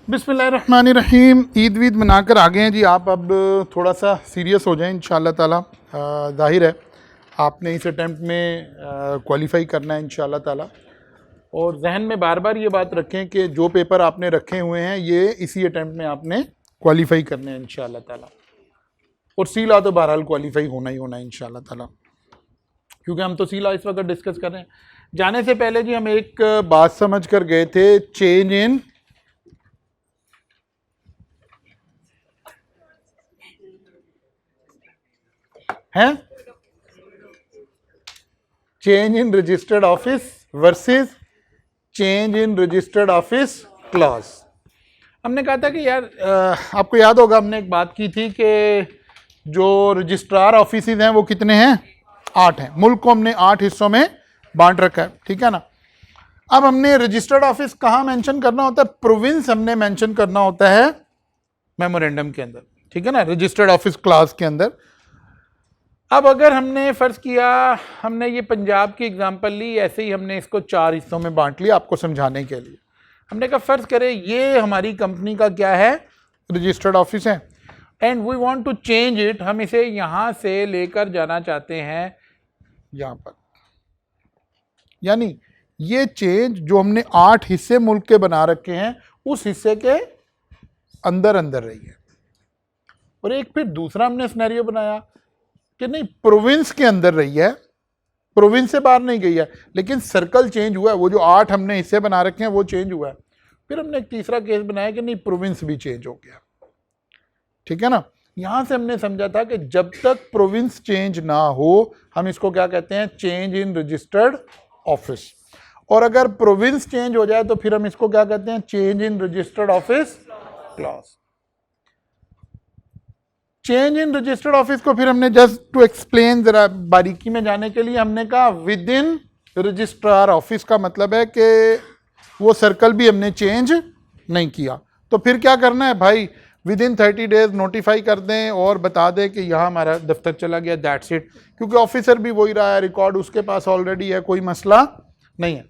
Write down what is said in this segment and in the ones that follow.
बिस्मिल्लाहिर्रहमानिर्रहीम। ईद वीद मनाकर आ गए हैं जी। आप अब थोड़ा सा सीरियस हो जाएं इंशाअल्लाह ताला। ज़ाहिर है आपने इस अटैम्प्ट में क्वालिफाई करना है इंशाअल्लाह ताला, और जहन में बार बार ये बात रखें कि जो पेपर आपने रखे हुए हैं ये इसी अटैम्प्ट में आपने क्वालिफाई करने हैं इंशाअल्लाह ताला। और सीला तो बहरहाल क्वालिफाई होना ही होना है इंशाअल्लाह ताला, क्योंकि हम तो सीला इस वक्त डिस्कस कर रहे हैं। जाने से पहले जी हम एक बात समझ कर गए थे, चेंज इन है change in registered office versus change in registered office clause. हमने कहा था कि यार आपको याद होगा हमने एक बात की थी कि जो रजिस्ट्रार ऑफिस हैं वो कितने हैं, 8 हैं। मुल्क को हमने 8 हिस्सों में बांट रखा है, ठीक है ना। अब हमने रजिस्टर्ड ऑफिस कहाँ मेंशन करना होता है, प्रोविंस हमने मेंशन करना होता है मेमोरेंडम के अंदर, ठीक है ना, रजिस्टर्ड ऑफिस क्लास के अंदर। अब अगर हमने फ़र्ज़ किया, हमने ये पंजाब की एग्जांपल ली, ऐसे ही हमने इसको 4 हिस्सों में बांट लिया आपको समझाने के लिए। हमने कहा फ़र्ज़ करें ये हमारी कंपनी का क्या है, रजिस्टर्ड ऑफिस है, and we want to change it. हम इसे यहाँ से लेकर जाना चाहते हैं यहाँ पर, यानी ये चेंज जो हमने 8 हिस्से मुल्क के बना रखे हैं उस हिस्से के अंदर अंदर रही है। और एक फिर दूसरा हमने सिनेरियो बनाया कि नहीं, प्रोविंस के अंदर रही है, प्रोविंस से बाहर नहीं गई है, लेकिन सर्कल चेंज हुआ है, वो जो 8 हमने हिस्से बना रखे हैं वो चेंज हुआ है। फिर हमने एक तीसरा केस बनाया कि नहीं, प्रोविंस भी चेंज हो गया, ठीक है ना। यहां से हमने समझा था कि जब तक प्रोविंस चेंज ना हो हम इसको क्या कहते हैं, चेंज इन रजिस्टर्ड ऑफिस। और अगर प्रोविंस चेंज हो जाए तो फिर हम इसको क्या कहते हैं, change in registered office clause. Change in registered office को फिर हमने जस्ट टू एक्सप्लेन, जरा बारीकी में जाने के लिए हमने कहा विद इन रजिस्ट्रार ऑफिस का मतलब है कि वो सर्कल भी हमने चेंज नहीं किया। तो फिर क्या करना है भाई, विद इन 30 डेज नोटिफाई कर दें और बता दें कि यहाँ हमारा दफ्तर चला गया, दैट्स इट। क्योंकि ऑफिसर भी वही रहा है, रिकॉर्ड उसके पास ऑलरेडी है, कोई मसला नहीं है।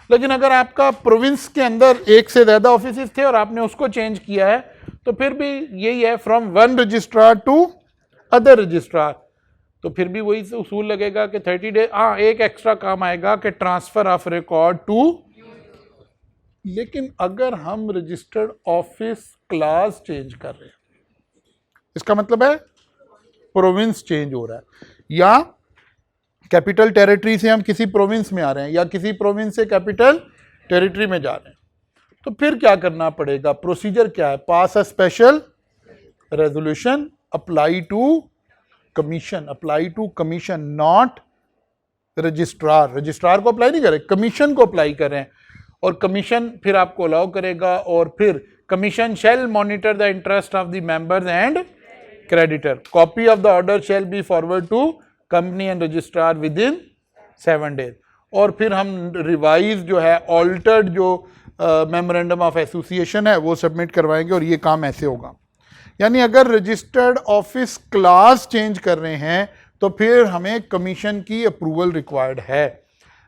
लेकिन अगर आपका प्रोविंस के अंदर एक से ज़्यादा ऑफिस थे और आपने उसको चेंज किया है तो फिर भी यही है, from one registrar to other registrar. तो फिर भी वही उसूल लगेगा कि 30 डेज। हाँ, एक एक्स्ट्रा काम आएगा कि ट्रांसफर ऑफ रिकॉर्ड टू। लेकिन अगर हम रजिस्टर्ड ऑफिस क्लास चेंज कर रहे हैं, इसका मतलब है प्रोविंस चेंज हो रहा है, या कैपिटल टेरिटरी से हम किसी प्रोविंस में आ रहे हैं, या किसी प्रोविंस से कैपिटल टेरिटरी में जा रहे हैं, तो फिर क्या करना पड़ेगा, प्रोसीजर क्या है, pass a special resolution, apply to commission, apply to commission, not registrar. Registrar को अप्लाई नहीं कर रहे, कमीशन को अप्लाई कर रहे हैं, और कमीशन फिर आपको अलाउ करेगा। और फिर commission shall monitor the interest of the members and creditor, copy of the order shall be forward to company and registrar within 7 days. और फिर हम रिवाइज जो है, ऑल्टर्ड जो मेमोरेंडम ऑफ एसोसिएशन है वो सबमिट करवाएंगे, और ये काम ऐसे होगा। यानी अगर रजिस्टर्ड ऑफिस क्लास चेंज कर रहे हैं तो फिर हमें कमीशन की अप्रूवल रिक्वायर्ड है,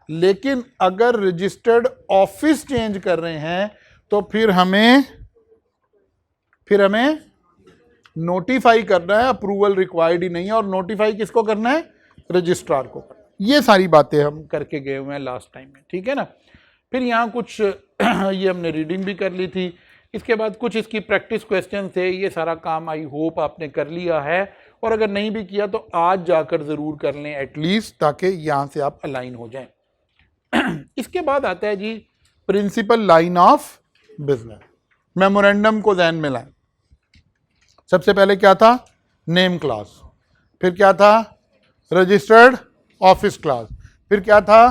लेकिन अगर रजिस्टर्ड ऑफिस चेंज कर रहे हैं तो फिर हमें नोटिफाई करना है, अप्रूवल रिक्वायर्ड ही नहीं है। और नोटिफाई किसको करना है, रजिस्ट्रार को। ये सारी बातें हम करके गए हुए हैं लास्ट टाइम में, ठीक है ना। फिर यहाँ कुछ ये हमने रीडिंग भी कर ली थी, इसके बाद कुछ इसकी प्रैक्टिस क्वेश्चन थे। ये सारा काम आई होप आपने कर लिया है, और अगर नहीं भी किया तो आज जाकर ज़रूर कर लें एटलीस्ट, ताकि यहाँ से आप अलाइन हो जाएं। इसके बाद आता है जी principal line of business. Memorandum को ध्यान में लाएं। सबसे पहले क्या था, नेम क्लास, फिर क्या था, रजिस्टर्ड ऑफिस क्लास, फिर क्या था,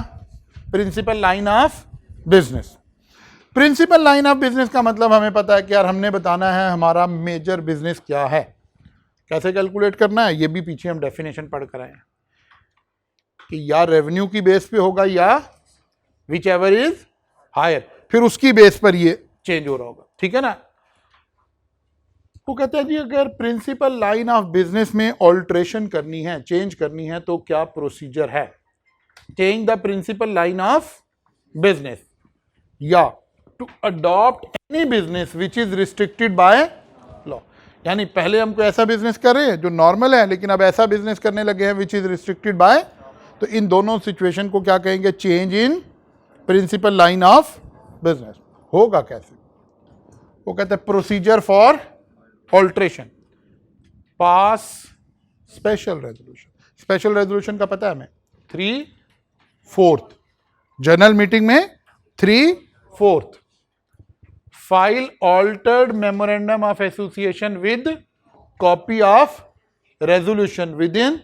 principal line of business. Principal line of business का मतलब हमें पता है कि यार हमने बताना है हमारा मेजर बिजनेस क्या है, कैसे कैलकुलेट करना है। ये भी पीछे हम डेफिनेशन पढ़ कर आए हैं कि या रेवेन्यू की बेस पे होगा या विच एवर इज हायर, फिर उसकी बेस पर ये चेंज हो रहा होगा, ठीक है ना। वो कहते हैं जी अगर प्रिंसिपल लाइन ऑफ बिजनेस में ऑल्ट्रेशन करनी है, चेंज करनी है, तो क्या प्रोसीजर है। Change the principal line of business, या to adopt any business which is restricted by law. यानी पहले हम कोई ऐसा बिजनेस कर रहे हैं जो नॉर्मल है, लेकिन अब ऐसा बिजनेस करने लगे हैं विच इज रिस्ट्रिक्टेड बाय, तो इन दोनों सिचुएशन को क्या कहेंगे? Change in principal line of business. होगा कैसे? वो कहते हैं procedure for alteration, pass special resolution. Special resolution का पता है हमें 3/4, जनरल मीटिंग में 3/4, file altered memorandum of association with copy of resolution with in,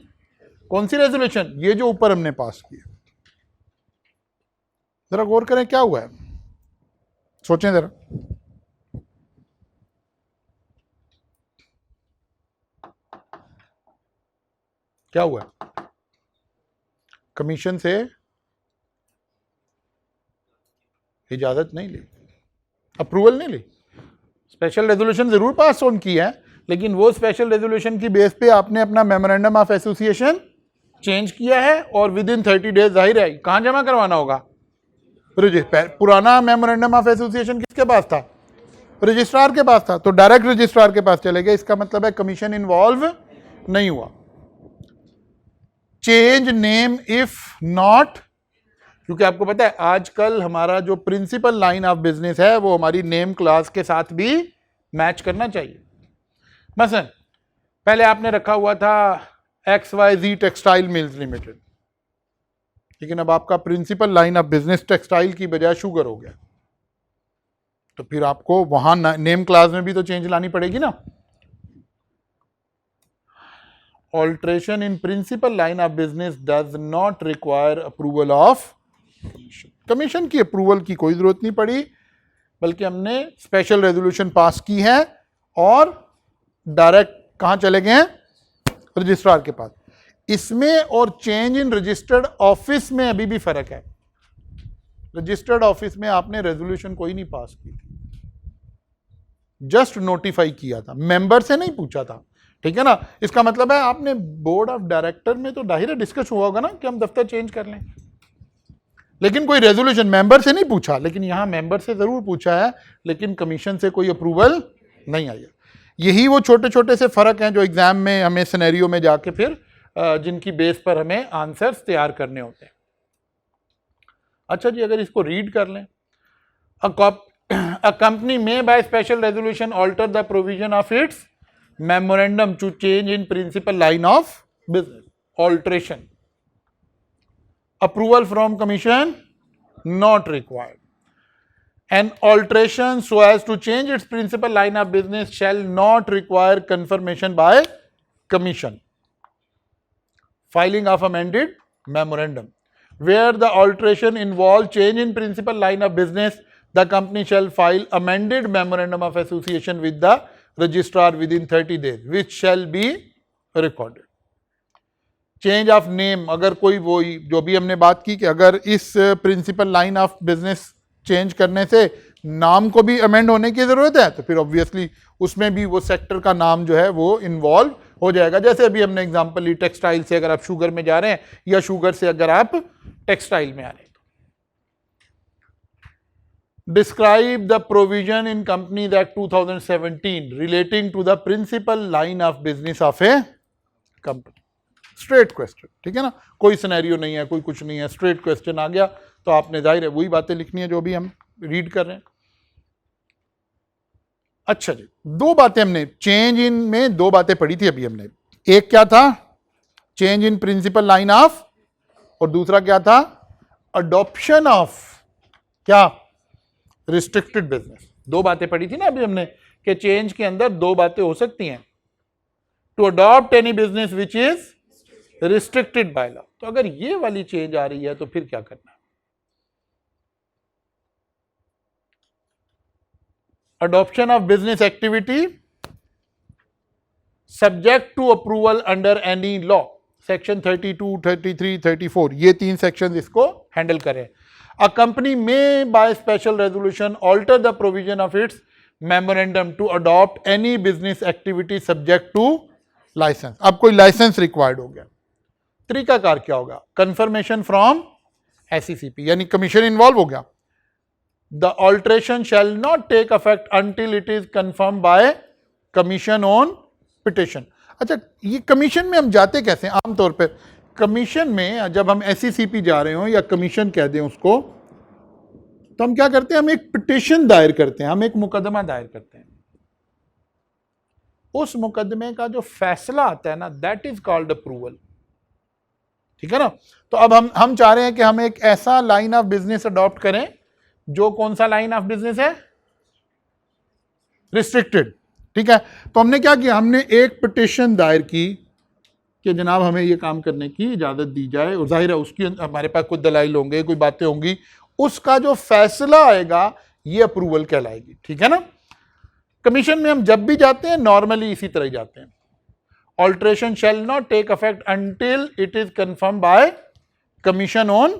कौन सी रेजोल्यूशन? ये जो ऊपर हमने पास किया। जरा गौर करें क्या हुआ है, सोचें जरा। क्या हुआ? कमीशन से इजाजत नहीं ली, अप्रूवल नहीं ली। स्पेशल रेजोल्यूशन जरूर पास ऑन की है, लेकिन वो स्पेशल रेजोल्यूशन की बेस पे आपने अपना मेमोरेंडम ऑफ एसोसिएशन चेंज किया है, और विद इन 30 डेज जाहिर है कहां जमा करवाना होगा? पुराना मेमोरेंडम ऑफ एसोसिएशन किसके पास था? रजिस्ट्रार के पास था, तो डायरेक्ट रजिस्ट्रार के पास चले गए। इसका मतलब है कमीशन इन्वॉल्व नहीं हुआ। चेंज नेम इफ नॉट, क्योंकि आपको पता है आजकल हमारा जो प्रिंसिपल लाइन ऑफ बिजनेस है वो हमारी नेम क्लास के साथ भी मैच करना चाहिए। मसलन पहले आपने रखा हुआ था XYZ टेक्सटाइल मिल्स लिमिटेड, लेकिन अब आपका principal line of business textile की बजाय शुगर हो गया, तो फिर आपको वहां नेम क्लास में भी तो चेंज लानी पड़ेगी ना। Alteration in principal line of business does not require approval of commission. Commission की अप्रूवल की कोई जरूरत नहीं पड़ी, बल्कि हमने स्पेशल रेजोल्यूशन पास की है और डायरेक्ट कहां चले गए हैं? रजिस्ट्रार के पास। इसमें और चेंज इन रजिस्टर्ड ऑफिस में अभी भी फर्क है। रजिस्टर्ड ऑफिस में आपने रेजोल्यूशन कोई नहीं पास की थी, जस्ट नोटिफाई किया था, मेंबर से नहीं पूछा था, ठीक है ना। इसका मतलब है आपने बोर्ड ऑफ डायरेक्टर में तो जाहिर डिस्कस हुआ होगा ना कि हम दफ्तर चेंज कर लें, लेकिन कोई रेजोल्यूशन मेंबर से नहीं पूछा। लेकिन यहां मेंबर से जरूर पूछा है, लेकिन कमीशन से कोई अप्रूवल नहीं आई है। यही वो छोटे छोटे से फर्क हैं जो एग्जाम में हमें सिनेरियो में जाके फिर जिनकी बेस पर हमें आंसर्स तैयार करने होते हैं। अच्छा जी, अगर इसको रीड कर लें, अ कंपनी में by special resolution alter the provision of its memorandum to change in principal line of business. Alteration, approval from commission not required. An alteration so as to change its principal line of business shall not require confirmation by commission. Filing of amended memorandum. Where the alteration involves change in principal line of business, the company shall file amended memorandum of association with the registrar within 30 days, which shall be recorded. Change of name, अगर कोई वो जो भी हमने बात की कि अगर इस principal line of business change करने से नाम को भी अमेंड होने की जरूरत है, तो फिर ऑब्वियसली उसमें भी वो सेक्टर का नाम जो है वो इन्वॉल्व हो जाएगा। जैसे अभी हमने एग्जांपल ली, टेक्सटाइल से अगर आप शुगर में जा रहे हैं, या शुगर से अगर आप टेक्सटाइल में आ रहे हैं। Describe the provision in companies act 2017 relating to the principal line of business of a company. Straight question, ठीक है ना, कोई सिनेरियो नहीं है, कोई कुछ नहीं है, स्ट्रेट क्वेश्चन आ गया, तो आपने जाहिर है वही बातें लिखनी है जो भी हम रीड कर रहे हैं। अच्छा जी, दो बातें हमने चेंज इन में दो बातें पढ़ी थी अभी हमने। एक क्या था? Change in principal line of, और दूसरा क्या था? अडॉप्शन ऑफ क्या? Restricted business. दो बातें पढ़ी थी ना अभी हमने कि चेंज के अंदर दो बातें हो सकती हैं। To adopt any business which is restricted by law. तो अगर ये वाली चेंज आ रही है तो फिर क्या करना है? adoption of business activity subject to approval under any law, section 32, 33, 34, ये तीन sections इसको handle करें। A company may by special resolution alter the provision of its memorandum to adopt any business activity subject to license। अब कोई license required हो गया, तरीकाकार क्या होगा? Confirmation from SECP, यानी कमीशन इन्वॉल्व हो गया। The alteration shall not take affect until it is confirm by commission on petition. अच्छा, ये कमीशन में हम जाते कैसे हैं? आमतौर पे कमीशन में जब हम SECP जा रहे हो या कमीशन कह दें उसको, तो हम क्या करते हैं? हम एक पिटिशन दायर करते हैं, हम एक मुकदमा दायर करते हैं। उस मुकदमे का जो फैसला आता है ना, दैट इज कॉल्ड अप्रूवल। ठीक है ना? तो अब हम चाह रहे हैं कि हम एक ऐसा लाइन ऑफ बिजनेस अडॉप्ट करें जो कौन सा लाइन ऑफ बिजनेस है? रिस्ट्रिक्टेड। ठीक है, तो हमने क्या किया? हमने एक पिटिशन दायर की कि जनाब हमें ये काम करने की इजाजत दी जाए, और जाहिर है उसकी हमारे पास कुछ दलाइल होंगे, कोई बातें होंगी, उसका जो फैसला आएगा ये अप्रूवल कहलाएगी। ठीक है ना? कमीशन में हम जब भी जाते हैं नॉर्मली इसी तरह ही जाते हैं। Alteration shall not take affect until it is confirm by commission on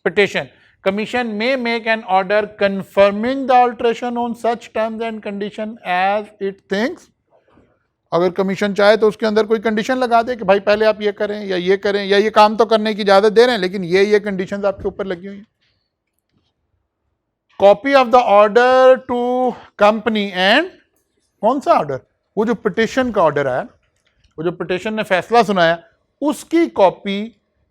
petition. Commission may make an order confirming the alteration on such terms and condition as it thinks। अगर कमीशन चाहे तो उसके अंदर कोई कंडीशन लगा दे कि भाई पहले आप ये करें या ये करें, या ये काम तो करने की इजाजत दे रहे हैं लेकिन ये कंडीशंस आपके ऊपर लगी हुई हैं। Copy of the order to company and, कौन सा ऑर्डर? वो जो पिटिशन का ऑर्डर है, वो जो पिटिशन ने फैसला सुनाया, उसकी कॉपी,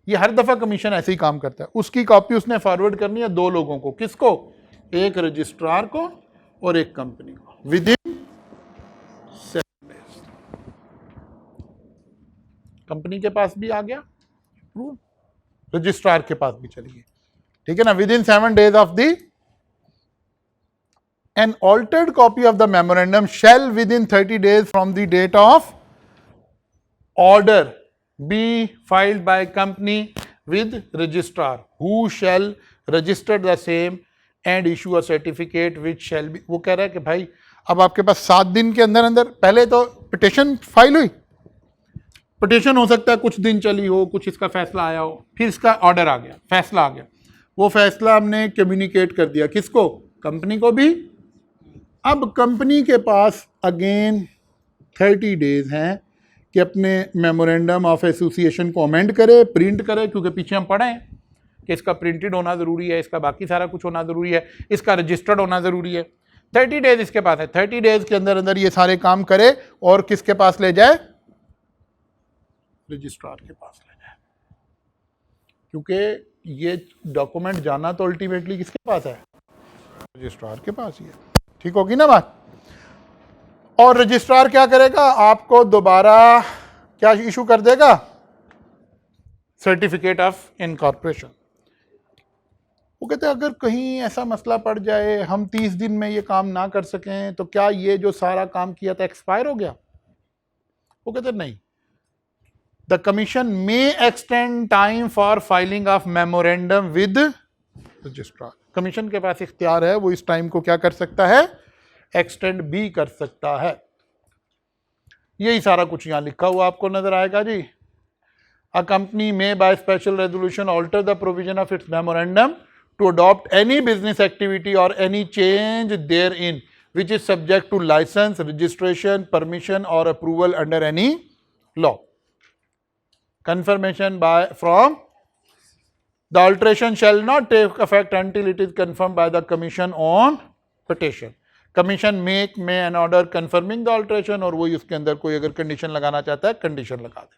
ये हर दफा कमीशन ऐसे ही काम करता है, उसकी कॉपी उसने फॉरवर्ड करनी है दो लोगों को। किसको? एक रजिस्ट्रार को और एक कंपनी को, विद इन 7 days। कंपनी के पास भी आ गया, रजिस्ट्रार के पास भी चली गई। ठीक है ना? With in 7 days of the an altered copy of the memorandum shall within 30 days from the date of order be filed by company with registrar who shall register the same and issue a certificate which shall be। वो कह रहा है कि भाई अब आपके पास 7 दिन के अंदर अंदर, पहले तो पिटिशन फाइल हुई, पिटिशन हो सकता है कुछ दिन चली हो, कुछ इसका फैसला आया हो, फिर इसका ऑर्डर आ गया, फैसला आ गया, वो फैसला हमने कम्युनिकेट कर दिया किसको? कंपनी को भी। अब कंपनी के पास अगेन 30 days हैं कि अपने मेमोरेंडम ऑफ एसोसिएशन को अमेंड करे, प्रिंट करे, क्योंकि पीछे हम पढ़े हैं कि इसका प्रिंटेड होना ज़रूरी है, इसका बाकी सारा कुछ होना ज़रूरी है, इसका रजिस्टर्ड होना ज़रूरी है। 30 days इसके पास है, 30 days के अंदर अंदर ये सारे काम करे और किसके पास ले जाए? रजिस्ट्रार के पास ले जाए, क्योंकि ये डॉक्यूमेंट जाना तो अल्टीमेटली किसके पास है? रजिस्ट्रार के पास ही है। ठीक होगी ना बात? और रजिस्ट्रार क्या करेगा? आपको दोबारा क्या इशू कर देगा? Certificate of incorporation. वो कहते हैं अगर कहीं ऐसा मसला पड़ जाए, हम 30 दिन में ये काम ना कर सकें, तो क्या ये जो सारा काम किया था एक्सपायर हो गया? वो कहते हैं नहीं, the commission may extend time for filing of memorandum with registrar. Commission के पास इख्तियार है, वो इस टाइम को क्या कर सकता है? एक्सटेंड भी कर सकता है। यही सारा कुछ यहां लिखा हुआ आपको नजर आएगा जी। अ कंपनी में by special resolution alter the provision of its memorandum to adopt any business activity और any change therein which is subject to license, registration, permission और approval under any law. Confirmation by from the alteration shall not take effect until it is confirmed by the commission on petition। Commission make में an order confirming the alteration, और वही उसके अंदर कोई अगर condition लगाना चाहता है कंडीशन लगा दे।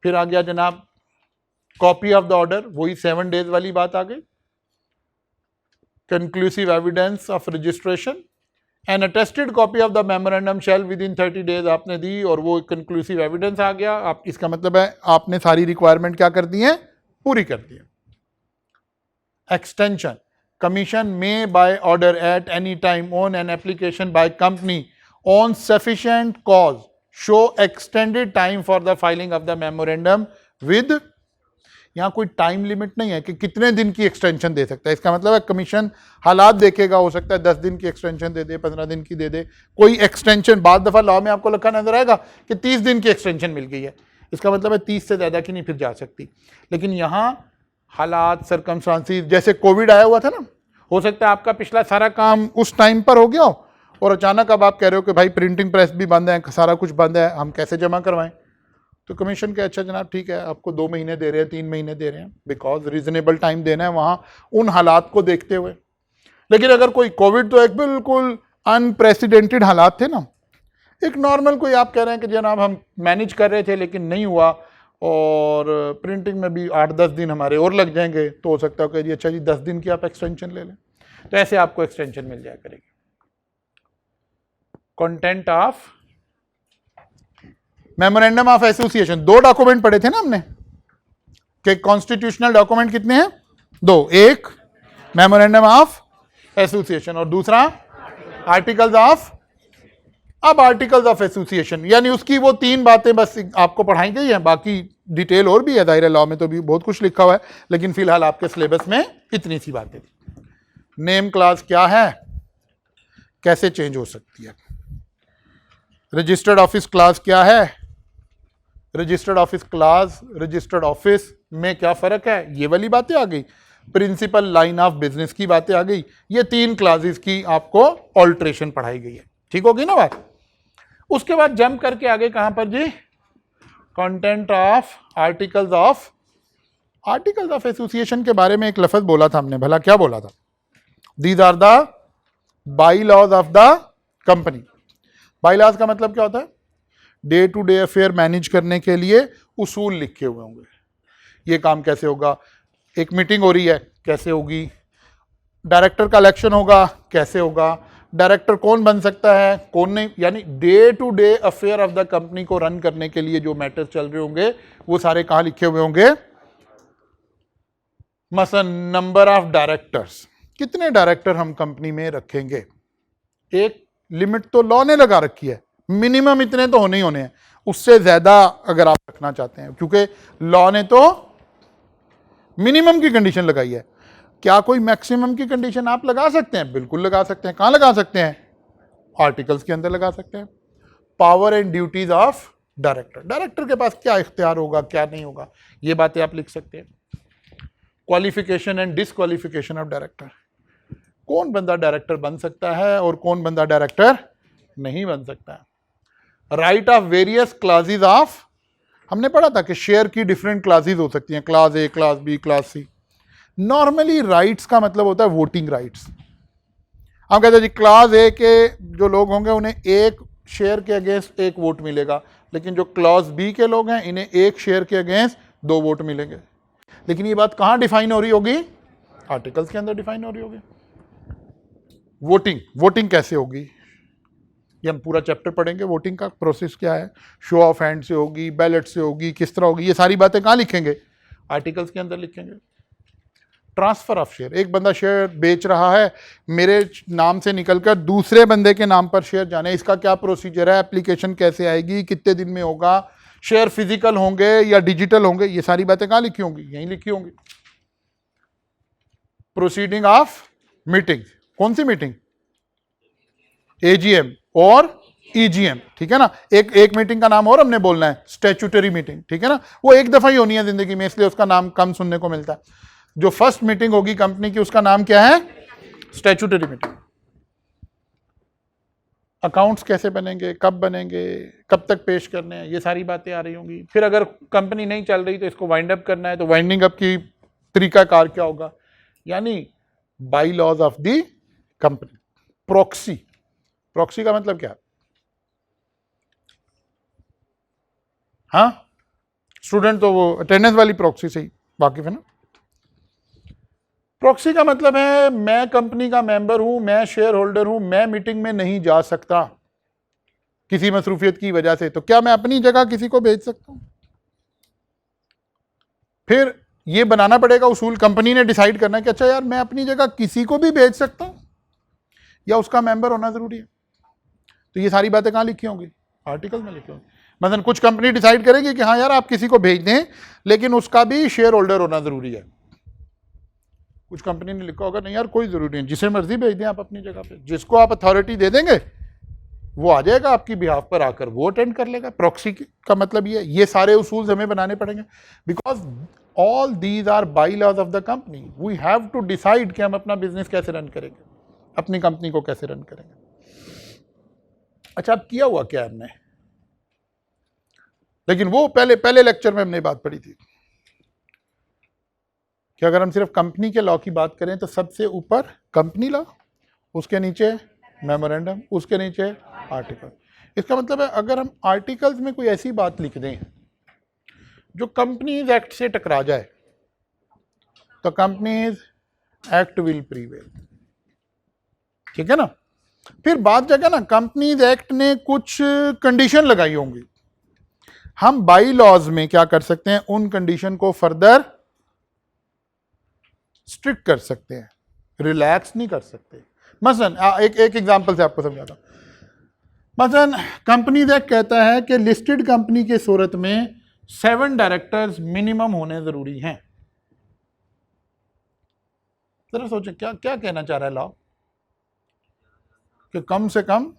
फिर आ गया जनाब कॉपी ऑफ द ऑर्डर, वही 7 days वाली बात आ गई। Conclusive evidence of registration, an attested copy of the memorandum shall within 30 days आपने दी, और वो कंक्लूसिव एविडेंस आ गया। आप इसका मतलब है आपने सारी रिक्वायरमेंट क्या कर दी है? पूरी कर दी है। एक्सटेंशन, कमीशन में by order at any time on an application by company on sufficient cause show extended time for the filing of the memorandum with. यहाँ कोई टाइम लिमिट नहीं है कि कितने दिन की एक्सटेंशन दे सकता है। इसका मतलब है कमीशन हालात देखेगा, हो सकता है 10 दिन की एक्सटेंशन दे दे, 15 दिन की दे दे, कोई एक्सटेंशन। बाद दफ़ा लॉ में आपको लिखा नजर आएगा कि 30 दिन की एक्सटेंशन मिल गई है, इसका मतलब है 30 से ज़्यादा की नहीं फिर जा सकती। लेकिन यहाँ हालात, सरकमस्टांसिस, जैसे कोविड आया हुआ था ना, हो सकता है आपका पिछला सारा काम उस टाइम पर हो गया हो और अचानक अब आप कह रहे हो कि भाई प्रिंटिंग प्रेस भी बंद है, सारा कुछ बंद है, हम कैसे जमा करवाएं? तो कमीशन के अच्छा जनाब ठीक है, आपको 2 महीने दे रहे हैं, 3 महीने दे रहे हैं, बिकॉज रीजनेबल टाइम देना है वहाँ उन हालात को देखते हुए। लेकिन अगर कोई कोविड तो एक बिल्कुल अनप्रेसिडेंटेड हालात थे ना, एक नॉर्मल कोई आप कह रहे हैं कि जनाब हम मैनेज कर रहे थे लेकिन नहीं हुआ और प्रिंटिंग में भी 8-10 दिन हमारे और लग जाएंगे, तो हो सकता है कि जी अच्छा जी 10 दिन की आप एक्सटेंशन ले लें, तो ऐसे आपको एक्सटेंशन मिल जाया करेगी। Content of memorandum of association, 2 document पढ़े थे ना हमने कि कॉन्स्टिट्यूशनल डॉक्यूमेंट कितने हैं, 2, एक मेमोरेंडम ऑफ एसोसिएशन और दूसरा आर्टिकल्स ऑफ, अब आर्टिकल्स ऑफ एसोसिएशन यानी उसकी वो 3 बातें बस आपको पढ़ाई गई हैं, बाकी डिटेल और भी है, दायरा लॉ में तो भी बहुत कुछ लिखा हुआ है, लेकिन फिलहाल आपके सिलेबस में इतनी सी बातें थी। नेम क्लास क्या है, कैसे चेंज हो सकती है, रजिस्टर्ड ऑफिस क्लास क्या है, registered office class registered office में क्या फर्क है, ये वाली बातें आ गई, प्रिंसिपल लाइन ऑफ बिजनेस की बातें आ गई, ये 3 क्लासेस की आपको ऑल्ट्रेशन पढ़ाई गई है, ठीक होगी ना बात। उसके बाद जंप करके आगे कहां पर जी, content of articles of association के बारे में एक लफ्ज बोला था हमने, भला क्या बोला था, these are the bylaws of the company. Bylaws का मतलब क्या होता है, day to day affair manage करने के लिए उसूल लिखे हुए होंगे, ये काम कैसे होगा, एक मीटिंग हो रही है कैसे होगी, डायरेक्टर का इलेक्शन होगा कैसे होगा, डायरेक्टर कौन बन सकता है कौन नहीं, यानी day to day affair of the company को रन करने के लिए जो मैटर्स चल रहे होंगे वो सारे कहां लिखे हुए होंगे। मसलन नंबर ऑफ डायरेक्टर्स, कितने डायरेक्टर हम कंपनी में रखेंगे, एक लिमिट तो लॉ ने लगा रखी है, मिनिमम इतने तो होने ही होने हैं, उससे ज्यादा अगर आप रखना चाहते हैं, क्योंकि लॉ ने तो मिनिमम की कंडीशन लगाई है, क्या कोई मैक्सिमम की कंडीशन आप लगा सकते हैं, बिल्कुल लगा सकते हैं, कहां लगा सकते हैं, आर्टिकल्स के अंदर लगा सकते हैं। Power and duties of director, director के पास क्या इख्तियार होगा क्या नहीं होगा, ये बातें आप लिख सकते हैं। Qualification and disqualification of director, कौन बंदा डायरेक्टर बन सकता है और कौन बंदा डायरेक्टर नहीं बन सकता है। Right of various classes of, हमने पढ़ा था कि शेयर की डिफरेंट क्लासेस हो सकती हैं, class A, class B, class C. Normally rights का मतलब होता है वोटिंग राइट्स। हम कहते हैं जी क्लास ए के जो लोग होंगे उन्हें एक शेयर के अगेंस्ट 1 वोट मिलेगा, लेकिन जो क्लास बी के लोग हैं इन्हें 1 शेयर के अगेंस्ट 2 वोट मिलेंगे। लेकिन ये बात कहां डिफाइन हो रही होगी, आर्टिकल्स के अंदर डिफाइन हो रही होगी। वोटिंग कैसे होगी, ये हम पूरा चैप्टर पढ़ेंगे, वोटिंग का प्रोसेस क्या है, शो ऑफ हैंड से होगी, बैलेट से होगी, किस तरह होगी, ये सारी बातें कहां लिखेंगे, आर्टिकल्स के अंदर लिखेंगे। ट्रांसफर ऑफ शेयर, एक बंदा शेयर बेच रहा है, मेरे नाम से निकलकर दूसरे बंदे के नाम पर शेयर जाने, इसका क्या प्रोसीजर है, एप्लीकेशन कैसे आएगी, कितने दिन में होगा, शेयर फिजिकल होंगे या डिजिटल होंगे, ये सारी बातें कहां लिखी होंगी, यहीं लिखी होंगी। प्रोसीडिंग ऑफ मीटिंग, कौन सी मीटिंग, एजीएम और ईजीएम, ठीक है ना। एक मीटिंग का नाम और हमने बोलना है, स्टैट्यूटरी मीटिंग, ठीक है ना, वो एक दफा ही होनी है जिंदगी में, इसलिए उसका नाम कम सुनने को मिलता है। जो फर्स्ट मीटिंग होगी कंपनी की उसका नाम क्या है, स्टैट्यूटरी मीटिंग। अकाउंट्स कैसे बनेंगे, कब बनेंगे, कब तक पेश करने हैं, ये सारी बातें आ रही होंगी। फिर अगर कंपनी नहीं चल रही तो इसको वाइंड अप करना है, तो वाइंडिंग अप की तरीकाकार क्या होगा, यानी bylaws of the company. Proxy का मतलब क्या, हाँ स्टूडेंट तो वो अटेंडेंस वाली प्रॉक्सी से ही वाकिफ है ना। प्रॉक्सी का मतलब है मैं कंपनी का मेंबर हूं, मैं शेयर होल्डर हूं, मैं मीटिंग में नहीं जा सकता किसी मसरूफियत की वजह से, तो क्या मैं अपनी जगह किसी को भेज सकता हूं। फिर ये बनाना पड़ेगा उसूल, कंपनी ने डिसाइड करना है कि अच्छा यार मैं अपनी जगह किसी को भी भेज सकता हूं या उसका मेंबर होना जरूरी है। तो ये सारी बातें कहां लिखी होंगी, आर्टिकल में लिखी होंगी। मतलब कुछ कंपनी डिसाइड करेगी कि हाँ यार आप किसी को भेज दें लेकिन उसका भी शेयर होल्डर होना जरूरी है। कुछ कंपनी ने लिखा होगा नहीं यार कोई जरूरी नहीं, जिसे मर्जी भेज दें आप अपनी जगह पे, जिसको आप अथॉरिटी दे देंगे वो आ जाएगा आपकी बिहाफ पर आकर वो अटेंड कर लेगा। प्रॉक्सी का मतलब ये सारे उसूल हमें बनाने पड़ेंगे, because all these are bylaws of the company. We have to decide कि हम अपना बिजनेस कैसे रन करेंगे, अपनी कंपनी को कैसे रन करेंगे। अच्छा अब किया हुआ क्या हमने, लेकिन वो पहले लेक्चर में हमने बात पढ़ी थी कि अगर हम सिर्फ कंपनी के लॉ की बात करें तो सबसे ऊपर कंपनी लॉ, उसके नीचे मेमोरेंडम, उसके नीचे आर्टिकल। इसका मतलब है अगर हम आर्टिकल्स में कोई ऐसी बात लिख दें जो कंपनीज एक्ट से टकरा जाए तो कंपनीज एक्ट विल प्रीवेल, ठीक है ना। फिर बात जगह ना कंपनीज एक्ट ने कुछ कंडीशन लगाई होंगी, हम बाई लॉज में क्या कर सकते हैं, उन कंडीशन को फर्दर स्ट्रिक्ट कर सकते हैं, रिलैक्स नहीं कर सकते। मसलन एक एग्जांपल से आपको समझाता हूं। मसलन कंपनीज एक्ट कहता है कि लिस्टेड कंपनी के सूरत में 7 डायरेक्टर्स मिनिमम होने जरूरी हैं। जरा सोचें क्या क्या कहना चाह रहा है लॉ, कि कम से कम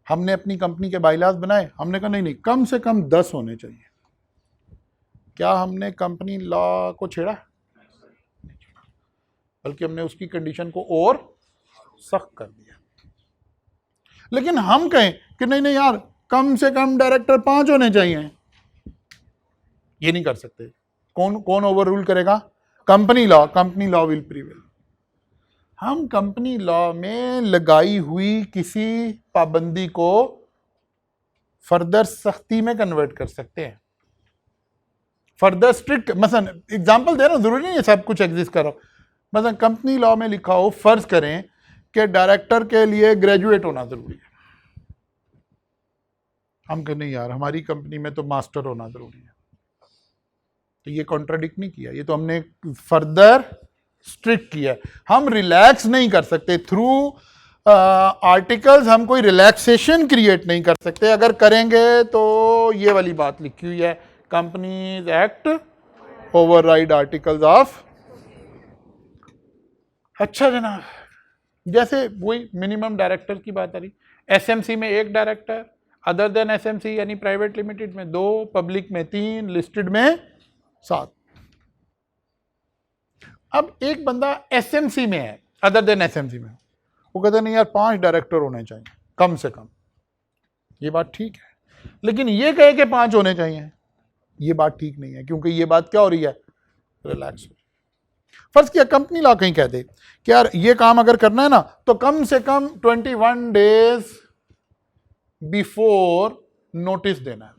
हमने अपनी कंपनी के बाइलाज बनाए, हमने कहा नहीं कम से कम 10 होने चाहिए। क्या हमने कंपनी लॉ को छेड़ा? बल्कि हमने उसकी कंडीशन को और सख्त कर दिया। लेकिन हम कहें कि नहीं यार कम से कम डायरेक्टर 5 होने चाहिए, ये नहीं कर सकते। कौन ओवर रूल करेगा? Company law will prevail. हम कंपनी लॉ में लगाई हुई किसी पाबंदी को फर्दर सख्ती में कन्वर्ट कर सकते हैं, फर्दर स्ट्रिक्ट। मसलन एग्जांपल दे रहा हूं, जरूरी नहीं है सब कुछ एग्जिस्ट करो। मसलन कंपनी लॉ में लिखा हो, फर्ज करें कि डायरेक्टर के लिए ग्रेजुएट होना जरूरी है। हम कहें नहीं यार हमारी कंपनी में तो मास्टर होना जरूरी है, तो ये कॉन्ट्राडिक्ट नहीं किया, ये तो हमने फर्दर स्ट्रिक्ट किया। हम रिलैक्स नहीं कर सकते थ्रू आर्टिकल्स, हम कोई रिलैक्सेशन क्रिएट नहीं कर सकते। अगर करेंगे तो ये वाली बात लिखी हुई है, companies act override articles of. अच्छा जनाब, जैसे वही मिनिमम डायरेक्टर की बात आ रही, एसएमसी में 1 डायरेक्टर, अदर देन एसएमसी यानी प्राइवेट लिमिटेड में 2, पब्लिक में 3, लिस्टेड में 7। अब एक बंदा एसएमसी में है, अदर देन एसएमसी में, वो कहते नहीं यार 5 डायरेक्टर होने चाहिए कम से कम। ये बात ठीक है, लेकिन ये कहे कि 5 होने चाहिए, ये बात ठीक नहीं है, क्योंकि ये बात क्या हो रही है, रिलैक्स। फर्ज किया कंपनी लॉ कहीं कह दे कि यार ये काम अगर करना है ना तो कम से कम 21 डेज बिफोर नोटिस देना है।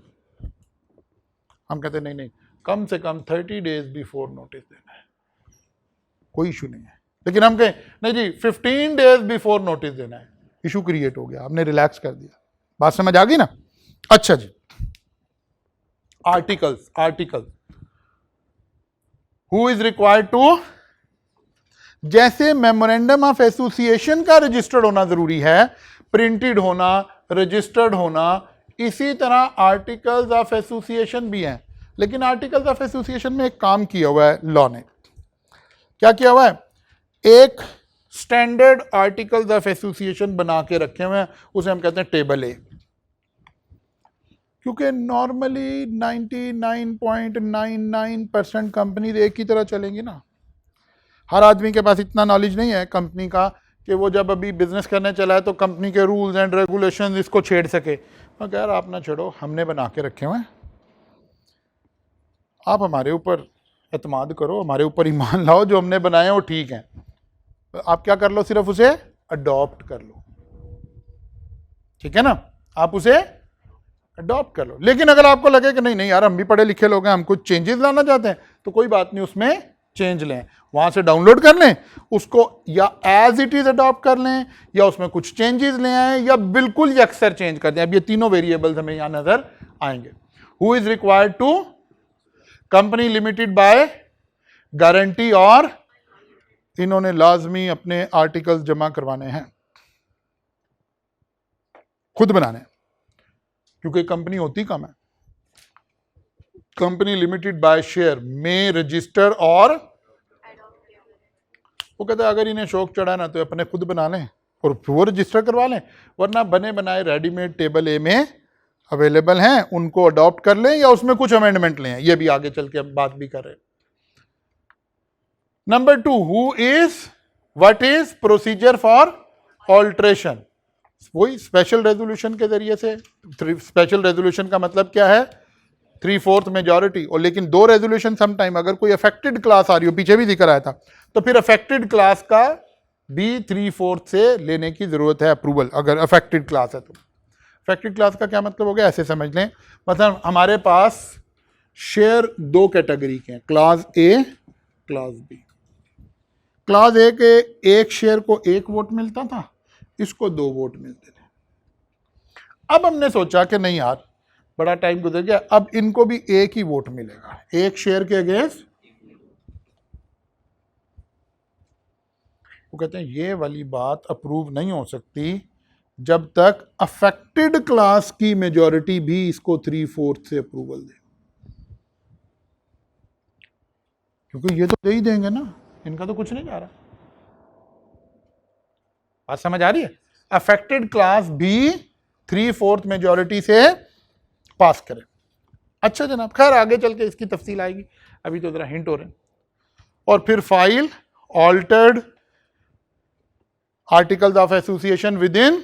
हम कहते नहीं कम से कम 30 डेज बिफोर नोटिस देना है, कोई इशू नहीं है। लेकिन हम कहें नहीं जी 15 डेज बिफोर नोटिस देना है, इशू क्रिएट हो गया, हमने रिलैक्स कर दिया। बात समझ आ गई ना? अच्छा जी, articles who is required to, जैसे मेमोरेंडम ऑफ एसोसिएशन का रजिस्टर्ड होना जरूरी है, प्रिंटेड होना, रजिस्टर्ड होना, इसी तरह आर्टिकल्स ऑफ एसोसिएशन भी हैं। लेकिन आर्टिकल्स ऑफ एसोसिएशन में एक काम किया हुआ है लॉ ने, क्या किया हुआ है, एक स्टैंडर्ड आर्टिकल्स ऑफ एसोसिएशन बना के रखे हुए हैं, उसे हम कहते हैं टेबल ए। क्योंकि नॉर्मली 99.99% कंपनी एक ही तरह चलेंगी ना। हर आदमी के पास इतना नॉलेज नहीं है कंपनी का कि वो जब अभी बिजनेस करने चला है तो कंपनी के रूल्स एंड रेगुलेशंस इसको छेड़ सके। मैं कह रहा आप ना छेड़ो, हमने बना के रखे हुए हैं, आप हमारे ऊपर एतमाद करो, हमारे ऊपर ईमान लाओ, जो हमने बनाए हैं वो ठीक है। आप क्या कर लो, सिर्फ उसे अडॉप्ट कर लो, ठीक है ना, आप उसे अडॉप्ट कर लो। लेकिन अगर आपको लगे कि नहीं यार हम भी पढ़े लिखे लोग हैं, हम कुछ चेंजेस लाना चाहते हैं, तो कोई बात नहीं, उसमें चेंज लें, वहां से डाउनलोड कर लें उसको, या एज इट इज अडॉप्ट कर लें, या उसमें कुछ चेंजेस ले आए, या बिल्कुल यकसर चेंज कर दें। अब ये तीनों वेरिएबल्स हमें यहां नजर आएंगे। Who is required to, company limited by guarantee, और इन्होंने लाजमी अपने आर्टिकल्स जमा करवाने हैं, खुद बनाने, क्योंकि कंपनी होती कम है। कंपनी लिमिटेड बाय शेयर में रजिस्टर, और वो कहते हैं अगर इन्हें शौक चढ़ा ना तो अपने खुद बना लें और वो रजिस्टर करवा लें, वरना बने बनाए रेडीमेड टेबल ए में अवेलेबल हैं, उनको अडॉप्ट कर लें या उसमें कुछ अमेंडमेंट लें। ये भी आगे चल के हम बात भी कर रहे हैं। Number 2, what is procedure for alteration. वही स्पेशल रेजोल्यूशन के जरिए से। स्पेशल रेजोल्यूशन का मतलब क्या है, 3/4 मेजॉरिटी। और लेकिन 2 रेजोल्यूशन सम टाइम अगर कोई अफेक्टेड क्लास आ रही हो, पीछे भी जिक्र आया था, तो फिर अफेक्टेड क्लास का भी 3/4 से लेने की जरूरत है अप्रूवल, अगर अफेक्टेड क्लास है तो। अफेक्टेड क्लास का क्या मतलब हो गया, ऐसे समझ लें, मतलब हमारे पास शेयर 2 कैटेगरी के हैं, class A, class B. Class A के एक शेयर को 1 वोट मिलता था, इसको 2 वोट मिलते थे। अब हमने सोचा कि नहीं यार, बड़ा टाइम गुजर गया, अब इनको भी 1 ही वोट मिलेगा, 1 शेयर के अगेंस्ट। वो कहते हैं ये वाली बात अप्रूव नहीं हो सकती जब तक अफेक्टेड क्लास की मेजॉरिटी भी इसको 3/4 से अप्रूवल दे, क्योंकि ये तो दे ही देंगे ना, इनका तो कुछ नहीं जा रहा। बात समझ आ रही है? अफेक्टेड क्लास भी 3/4 मेजॉरिटी से पास करे। अच्छा जनाब, खैर आगे चल के इसकी तफसील आएगी, अभी तो जरा हिंट हो रहे हैं। और फिर file altered articles of association with in.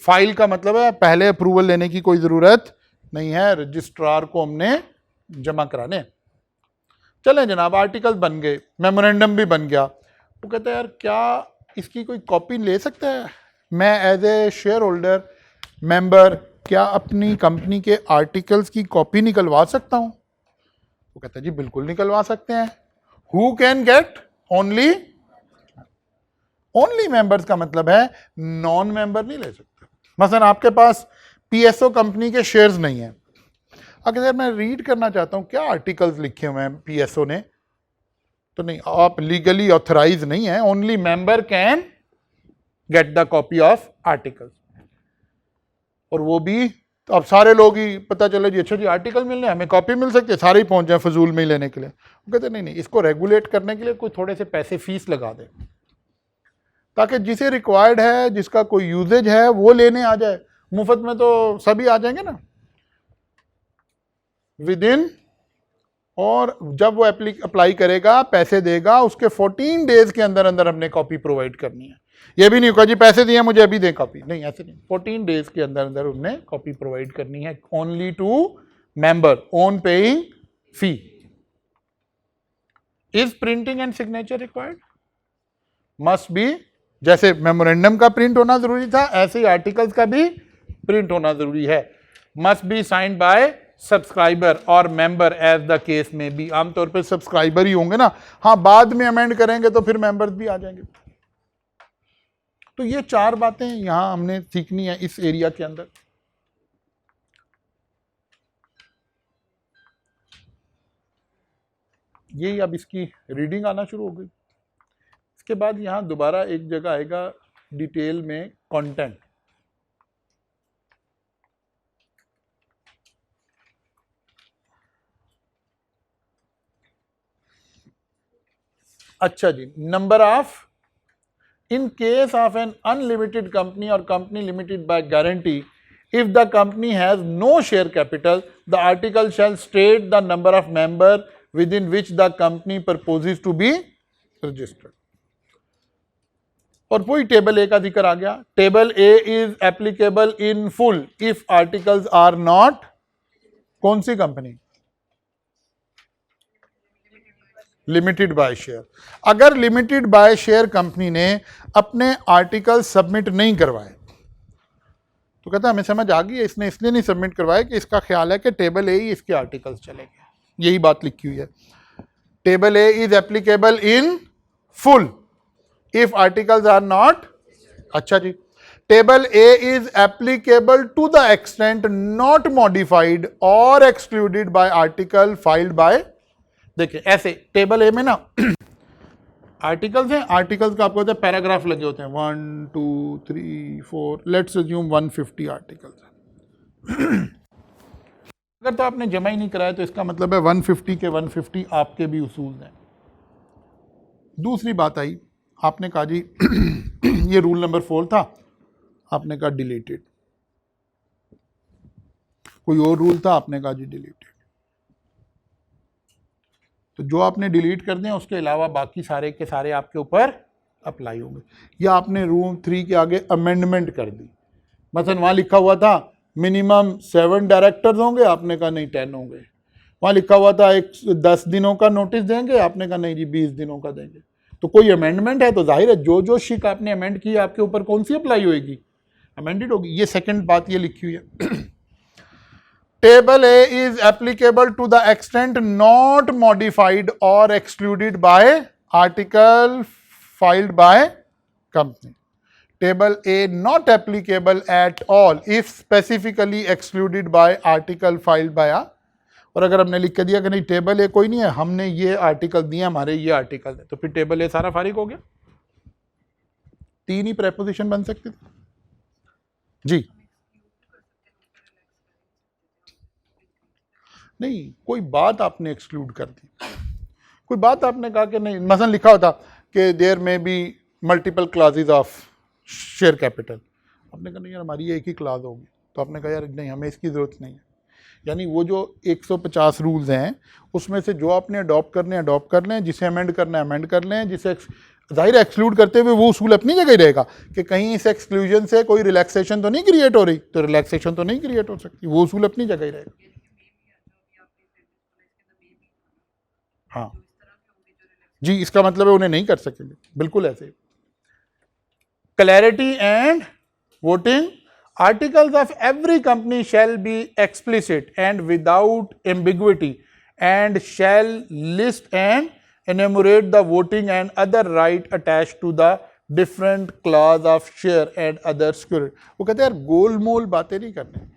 File का मतलब है पहले अप्रूवल लेने की कोई जरूरत नहीं है, रजिस्ट्रार को हमने जमा कराने। चलें जनाब, आर्टिकल बन गए, मेमोरेंडम भी बन गया। वो कहते हैं यार क्या इसकी कोई कॉपी ले सकता है, मैं as a shareholder member क्या अपनी कंपनी के आर्टिकल्स की कॉपी निकलवा सकता हूं? वो कहता है जी बिल्कुल निकलवा सकते हैं। Who can get? Only members का मतलब है नॉन मेंबर नहीं ले सकते। मसलन आपके पास पीएसओ कंपनी के शेयर्स नहीं है, अगर मैं रीड करना चाहता हूं क्या आर्टिकल्स लिखे हुए हैं पीएसओ ने, तो नहीं, आप लीगली ऑथराइज नहीं है। Only member can get the copy of articles. और वो भी तो अब सारे लोग ही पता चले जी अच्छा जी आर्टिकल मिल रहे हैं, हमें कॉपी मिल सकती है, सारे ही पहुंच जाए फजूल में ही लेने के लिए। वो कहते नहीं, इसको रेगुलेट करने के लिए कोई थोड़े से पैसे फीस लगा दे, ताकि जिसे रिक्वायर्ड है, जिसका कोई यूजेज है, वो लेने आ जाए। मुफ्त में तो सभी आ जाएंगे ना विद इन। और जब वो अप्लाई करेगा, पैसे देगा, उसके 14 डेज के अंदर अंदर हमने कॉपी प्रोवाइड करनी है। ये भी नहीं होगा जी पैसे दिए मुझे अभी दे कॉपी, नहीं ऐसे नहीं, 14 डेज के अंदर अंदर हमने कॉपी प्रोवाइड करनी है, only to member on paying fee. Is printing and signature required? Must be. जैसे मेमोरेंडम का प्रिंट होना जरूरी था, ऐसे ही आर्टिकल्स का भी प्रिंट होना जरूरी है। Must be signed by subscriber और मेंबर एज द केस में भी। आमतौर पर सब्सक्राइबर ही होंगे ना, हाँ बाद में अमेंड करेंगे तो फिर मेंबर्स भी आ जाएंगे। तो ये 4 बातें यहां हमने सीखनी है इस एरिया के अंदर। ये अब इसकी रीडिंग आना शुरू हो गई। इसके बाद यहां दोबारा एक जगह आएगा डिटेल में कंटेंट। अच्छा जी, number of in case of an unlimited company or company limited by guarantee, if the company has no share capital, the article shall state the number of member within which the company proposes to be registered. और वही table ए का जिक्र आ गया। Table A is applicable in full if articles are not, कौन सी company? Limited by share. अगर limited by share company ने अपने आर्टिकल सबमिट नहीं करवाए तो कहता हमें समझ आ गई है इसने इसलिए नहीं सबमिट करवाए कि इसका ख्याल है कि टेबल ए ही इसके आर्टिकल्स चलेंगे। यही बात लिखी हुई है, table A is applicable in full if articles are not. अच्छा जी, table A is applicable to the extent not modified और excluded by article filed by. देखिए ऐसे टेबल ए में ना आर्टिकल्स हैं, आर्टिकल्स का आपको पैराग्राफ लगे होते हैं 1 2 3 4, लेट्स अज्यूम 150 आर्टिकल्स हैं। अगर तो आपने जमा ही नहीं कराया तो इसका मतलब है 150 के 150 आपके भी उसूल हैं। दूसरी बात आई, आपने कहा जी ये रूल नंबर 4 था, आपने कहा डिलीटेड। कोई और रूल था, आपने कहा जी डिलीटेड। तो जो आपने डिलीट कर दें उसके अलावा बाकी सारे के सारे आपके ऊपर अप्लाई होंगे। या आपने रूल 3 के आगे अमेंडमेंट कर दी मसलन वहाँ लिखा हुआ था मिनिमम 7 डायरेक्टर्स होंगे, आपने कहा नहीं 10 होंगे। वहाँ लिखा हुआ था 10 दिनों का नोटिस देंगे, आपने कहा नहीं जी 20 दिनों का देंगे। तो कोई अमेंडमेंट है तो जाहिर है जो जो शिक आपने अमेंड की आपके ऊपर कौन सी अप्लाई होगी, अमेंडेड होगी। ये सेकंड बात ये लिखी हुई है। Table A is applicable to the extent not modified और excluded by article filed by company. Table A not applicable at all if specifically excluded by article filed by a। और अगर हमने लिख के दिया कि नहीं टेबल ए कोई नहीं है, हमने ये आर्टिकल दिए, हमारे ये आर्टिकल है, तो फिर टेबल ए सारा फारिग हो गया। 3 ही प्रेपोजिशन बन सकती थी जी। नहीं, कोई बात आपने एक्सक्लूड कर दी, कोई बात आपने कहा कि नहीं, मसलन लिखा होता कि देयर में be multiple classes of share capital, आपने कहा नहीं यार हमारी एक ही क्लास होगी, तो आपने कहा यार नहीं हमें इसकी ज़रूरत नहीं है। यानी वो जो 150 रूल्स हैं उसमें से जो आपने अडॉप्ट करने हैं अडॉप्ट कर लें, जिसे अमेंड करना है अमेंड कर लें, जिसे जाहिर एक्सक्लूड करते हुए वो उसूल अपनी जगह ही रहेगा कि कहीं इस एक्सक्लूजन से कोई रिलैक्सेशन तो नहीं क्रिएट हो रही, तो रिलैक्सेशन तो नहीं क्रिएट हो सकती, वो उसूल अपनी जगह ही रहेगा। हाँ जी, इसका मतलब है उन्हें नहीं कर सकेंगे, बिल्कुल ऐसे। Clarity and voting. Articles of every company shall be explicit and without ambiguity and shall list and enumerate the voting and other right attached to the different class of share and other security। वो कहते हैं यार गोल मोल बातें नहीं करने,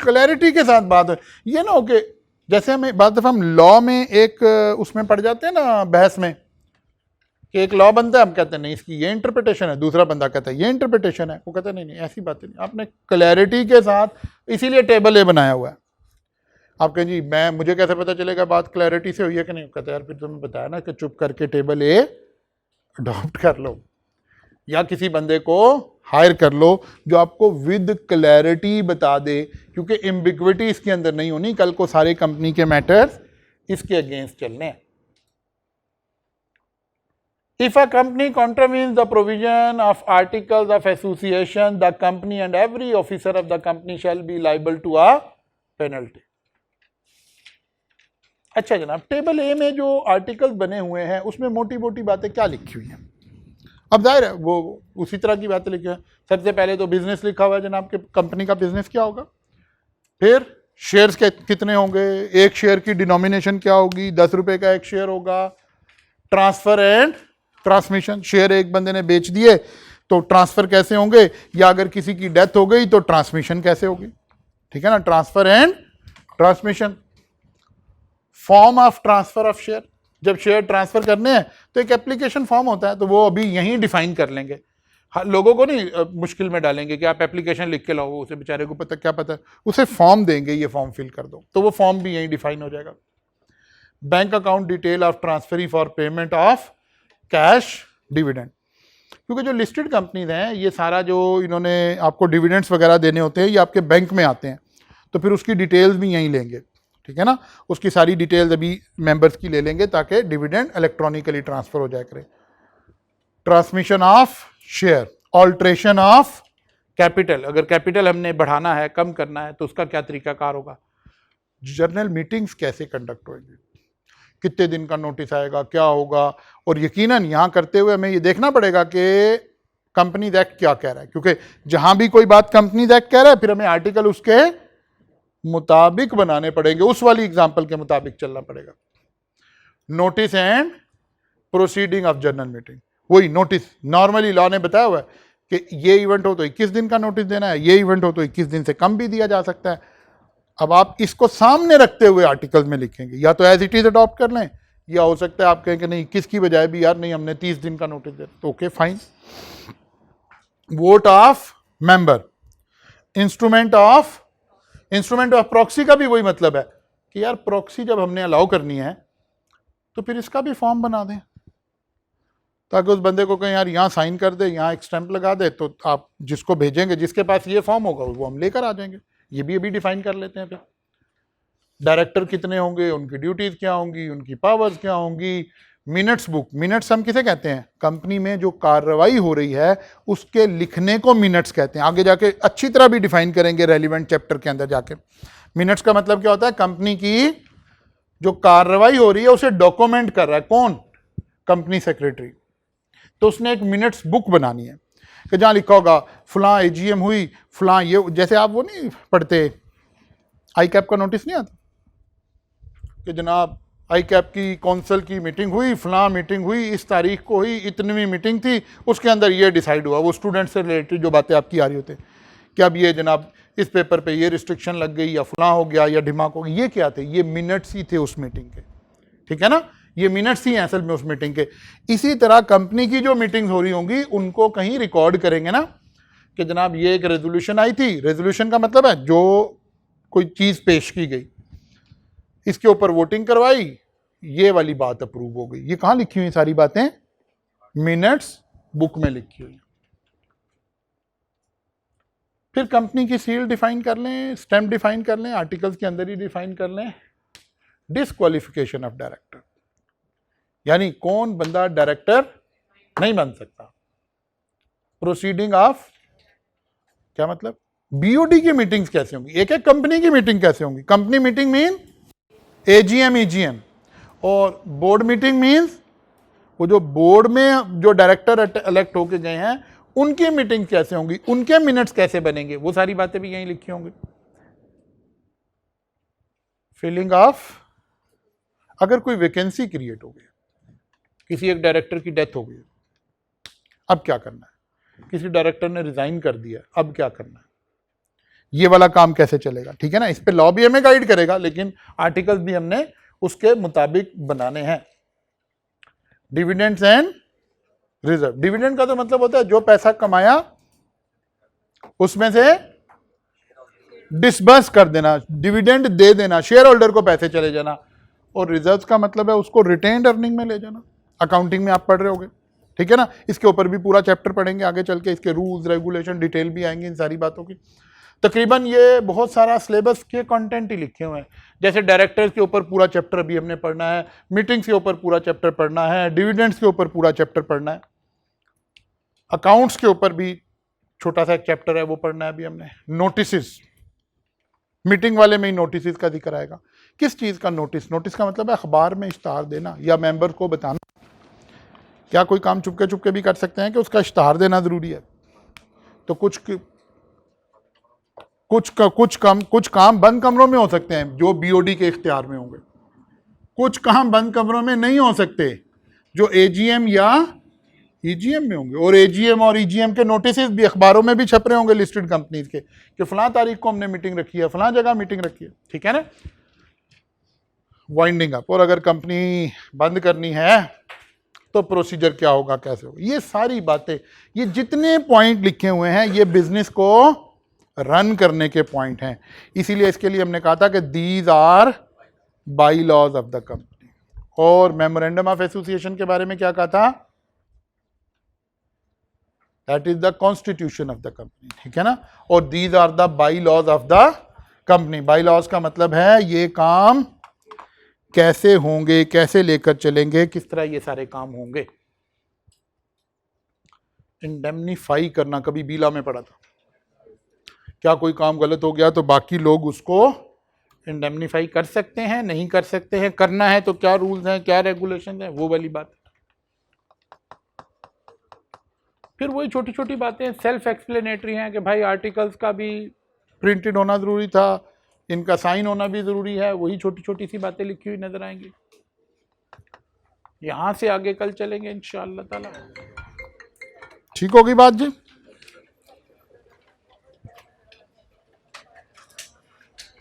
clarity के साथ बात है। ये ना हो कि जैसे हमें बाद दफ़ा हम लॉ में एक उसमें पढ़ जाते हैं ना बहस में कि एक लॉ बनता है, हम कहते हैं नहीं इसकी ये इंटरप्रिटेशन है, दूसरा बंदा कहता है ये इंटरप्रिटेशन है, वो कहता है नहीं नहीं ऐसी बात नहीं, आपने क्लैरिटी के साथ, इसीलिए टेबल ए बनाया हुआ है। आप कहें जी मैं मुझे कैसे पता चलेगा बात क्लैरिटी से हुई है कि नहीं, कहता है यार फिर तुम्हें बताया ना कि चुप करके टेबल ए अडॉप्ट कर लो या किसी बंदे को हायर कर लो जो आपको विद क्लैरिटी बता दे, क्योंकि एम्बिग्विटी इसके अंदर नहीं होनी, कल को सारे कंपनी के मैटर्स इसके अगेंस्ट चलने हैं। If a company contravenes the provision of articles of association, the company and every officer of the company shall be liable to a penalty। अच्छा जनाब, टेबल ए में जो आर्टिकल्स बने हुए हैं उसमें मोटी मोटी बातें क्या लिखी हुई हैं? अब जाहिर है वो उसी तरह की बातें लिखी हैं। सबसे पहले तो बिजनेस लिखा हुआ है जनाब कि कंपनी का बिजनेस क्या होगा, फिर शेयर्स के कितने होंगे, एक शेयर की डिनोमिनेशन क्या होगी, 10 रुपए का एक शेयर होगा, ट्रांसफर एंड ट्रांसमिशन, शेयर एक बंदे ने बेच दिए तो ट्रांसफर कैसे होंगे, या अगर किसी की डेथ हो गई तो ट्रांसमिशन कैसे होगी, ठीक है ना, transfer and transmission. Form of transfer of share, जब शेयर ट्रांसफर करने हैं तो एक एप्लीकेशन फॉर्म होता है, तो वो अभी यहीं डिफाइन कर लेंगे, लोगों को नहीं मुश्किल में डालेंगे कि आप एप्लीकेशन लिख के लाओ, उसे बेचारे को पता क्या पता है, उसे फॉर्म देंगे ये फॉर्म फिल कर दो, तो वो फॉर्म भी यहीं डिफाइन हो जाएगा। Bank account detail of transferee for payment of cash dividend, क्योंकि जो लिस्टेड कंपनीज हैं ये सारा जो इन्होंने आपको डिविडेंड्स वगैरह देने होते हैं ये आपके बैंक में आते हैं, तो फिर उसकी डिटेल्स भी यहीं लेंगे, ठीक है ना, उसकी सारी डिटेल्स अभी मेंबर्स की ले लेंगे ताकि डिविडेंड इलेक्ट्रॉनिकली ट्रांसफर हो जाए करे। Transmission of share, alteration of capital, अगर कैपिटल हमने बढ़ाना है कम करना है तो उसका क्या तरीकाकार होगा, जर्नल मीटिंग्स कैसे कंडक्ट होगी, कितने दिन का नोटिस आएगा, क्या होगा, और यकीनन यहाँ करते हुए हमें ये देखना पड़ेगा कि कंपनीज एक्ट क्या कह रहा है, क्योंकि जहां भी कोई बात कंपनीज एक्ट कह रहा है फिर हमें आर्टिकल उसके मुताबिक बनाने पड़ेंगे, उस वाली एग्जांपल के मुताबिक चलना पड़ेगा। Notice and proceeding of general meeting, वही नोटिस नॉर्मली लॉ ने बताया हुआ है कि ये इवेंट हो तो 21 दिन का नोटिस देना है, ये इवेंट हो तो 21 दिन से कम भी दिया जा सकता है। अब आप इसको सामने रखते हुए आर्टिकल्स में लिखेंगे, या तो एज इट इज अडॉप्ट कर लें, या हो सकता है आप कहें कि नहीं 21 की बजाय भी यार नहीं हमने 30 दिन का नोटिस दे, तो okay fine. Vote of member, instrument of proxy का भी वही मतलब है कि यार प्रॉक्सी जब हमने अलाउ करनी है तो फिर इसका भी फॉर्म बना दें ताकि उस बंदे को कहें यार यहाँ साइन कर दे, यहाँ एक स्टैंप लगा दे, तो आप जिसको भेजेंगे जिसके पास ये फॉर्म होगा वो हम लेकर आ जाएंगे। ये भी अभी डिफाइन कर लेते हैं। फिर डायरेक्टर कितने होंगे, उनकी ड्यूटीज क्या होंगी, उनकी पावर्स क्या होंगी, मिनट्स बुक, मिनट्स हम किसे कहते हैं? कंपनी में जो कार्रवाई हो रही है उसके लिखने को मिनट्स कहते हैं। आगे जाके अच्छी तरह भी डिफाइन करेंगे रेलिवेंट चैप्टर के अंदर जाके। मिनट्स का मतलब क्या होता है? कंपनी की जो कार्रवाई हो रही है उसे डॉक्यूमेंट कर रहा है कौन? Company secretary. तो उसने एक मिनट्स बुक बनानी है कि जहां लिखा होगा फलां एजीएम हुई, फलां ये, जैसे आप वो नहीं पढ़ते आई कैप का नोटिस नहीं आता कि जनाब आई कैप की काउंसिल की मीटिंग हुई, फलां मीटिंग हुई, इस तारीख को हुई, इतनी मीटिंग थी, उसके अंदर ये डिसाइड हुआ। वो स्टूडेंट से रिलेटेड जो बातें आपकी आ रही होती कि अब ये जनाब इस पेपर पे ये रिस्ट्रिक्शन लग गई या फलां हो गया या ढिमाक हो गया, ये क्या थे? ये मिनट्स ही थे उस मीटिंग के, ठीक है ना? ये मिनट्स ही हैं असल में उस मीटिंग के। इसी तरह कंपनी की जो मीटिंग्स हो रही होंगी उनको कहीं रिकॉर्ड करेंगे ना कि जनाब ये एक रेजोल्यूशन आई थी। रेजोल्यूशन का मतलब है जो कोई चीज़ पेश की गई, इसके ऊपर वोटिंग करवाई, ये वाली बात अप्रूव हो गई। ये कहाँ लिखी हुई सारी बातें? मिनट्स बुक में लिखी हुई। फिर कंपनी की सील डिफाइन कर लें, स्टैम्प डिफाइन कर लें, आर्टिकल्स के अंदर ही डिफाइन कर लें। डिसक्वालिफिकेशन ऑफ डायरेक्टर, यानी कौन बंदा डायरेक्टर नहीं बन सकता। प्रोसीडिंग ऑफ, क्या मतलब? बीओडी की मीटिंग्स कैसे होंगी? एक एक कंपनी की मीटिंग कैसे होंगी? Company meeting mean AGM, EGM, और बोर्ड मीटिंग मीन्स वो जो बोर्ड में जो डायरेक्टर इलेक्ट होके गए हैं उनकी मीटिंग कैसे होंगी, उनके मिनट्स कैसे बनेंगे, वो सारी बातें भी यहीं लिखी होंगी। फिलिंग ऑफ, अगर कोई वैकेंसी क्रिएट हो गई, किसी एक डायरेक्टर की डेथ हो गई, अब क्या करना है? किसी डायरेक्टर ने रिजाइन कर दिया, अब क्या करना है? ये वाला काम कैसे चलेगा? ठीक है ना? इस पे लॉ भी हमें गाइड करेगा, लेकिन आर्टिकल्स भी हमने उसके मुताबिक बनाने हैं। Dividends and reserve. डिविडेंड का तो मतलब होता है जो पैसा कमाया उसमें से डिसबर्स कर देना, डिविडेंड दे देना, शेयर होल्डर को पैसे चले जाना। और रिजर्व का मतलब है उसको रिटेन्ड अर्निंग में ले जाना। अकाउंटिंग में आप पढ़ रहे होगे, ठीक है ना? इसके ऊपर भी पूरा चैप्टर पढ़ेंगे आगे चल के, इसके रूल्स रेगुलेशन डिटेल भी आएंगे इन सारी बातों की। तकरीबन ये बहुत सारा सिलेबस के कंटेंट ही लिखे हुए हैं। जैसे डायरेक्टर्स के ऊपर पूरा चैप्टर अभी हमने पढ़ना है, मीटिंग्स के ऊपर पूरा चैप्टर पढ़ना है, डिविडेंड्स के ऊपर पूरा चैप्टर पढ़ना है, अकाउंट्स के ऊपर भी छोटा सा एक चैप्टर है वो पढ़ना है अभी हमने। नोटिस, मीटिंग वाले में ही नोटिस का जिक्र आएगा। किस चीज़ का नोटिस? नोटिस का मतलब है अखबार में इश्तहार देना या मेंबर को बताना। क्या कोई काम चुपके चुपके भी कर सकते हैं कि उसका इश्तहार देना ज़रूरी है? तो कुछ काम बंद कमरों में हो सकते हैं जो बीओडी के इख्तियार में होंगे, कुछ काम बंद कमरों में नहीं हो सकते जो एजीएम या ईजीएम में होंगे। और एजीएम और ईजीएम के नोटिस भी अखबारों में भी छप रहे होंगे लिस्टेड कंपनीज के कि फलां तारीख को हमने मीटिंग रखी है, फलां जगह मीटिंग रखी है, ठीक है ना? Winding up. और अगर कंपनी बंद करनी है तो प्रोसीजर क्या होगा, कैसे होगा, ये सारी बातें, ये जितने पॉइंट लिखे हुए हैं ये बिजनेस को रन करने के पॉइंट हैं। इसीलिए इसके लिए हमने कहा था कि these are bylaws of the company. और मेमोरेंडम ऑफ एसोसिएशन के बारे में क्या कहा था? That is the constitution of the company, ठीक है ना? और these are the bylaws of the company. Bylaws का मतलब है ये काम कैसे होंगे, कैसे लेकर चलेंगे, किस तरह ये सारे काम होंगे। इंडेमनीफाई करना कभी बीला में पढ़ा था। क्या कोई काम गलत हो गया तो बाकी लोग उसको इंडेमनीफाई कर सकते हैं, नहीं कर सकते हैं, करना है तो क्या रूल्स हैं, क्या रेगुलेशन हैं, वो वाली बात। फिर वही छोटी छोटी बातें सेल्फ एक्सप्लेनेटरी हैं कि भाई आर्टिकल्स का भी प्रिंटेड होना ज़रूरी था, इनका साइन होना भी ज़रूरी है, वही छोटी छोटी सी बातें लिखी हुई नजर आएंगी। यहाँ से आगे कल चलेंगे इंशाअल्लाह ताला। ठीक होगी बात जी?